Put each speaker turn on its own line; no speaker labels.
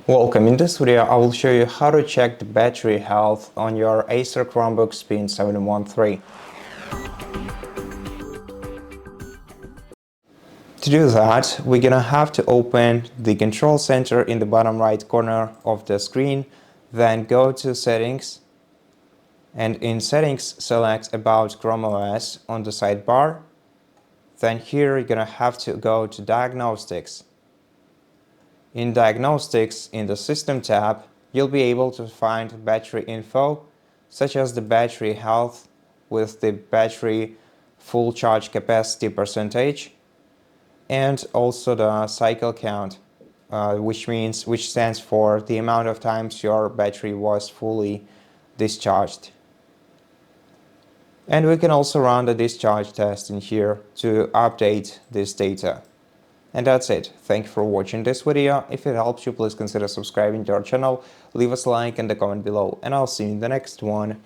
Welcome. In this video, I will show you how to check the battery health on your ACER Chromebook Spin 713. To do that, we're gonna have to open the control center in the bottom right corner of the screen, then go to Settings, and in Settings, select About ChromeOS on the sidebar. Then here you're gonna have to go to Diagnostics. In Diagnostics, in the System tab, you'll be able to find battery info, such as the battery health with the battery full charge capacity percentage, and also the cycle count, which stands for the amount of times your battery was fully discharged. And we can also run the discharge test in here to update this data. And that's it. Thank you for watching this video. If it helps you, please consider subscribing to our channel, leave us a like and a comment below, and I'll see you in the next one.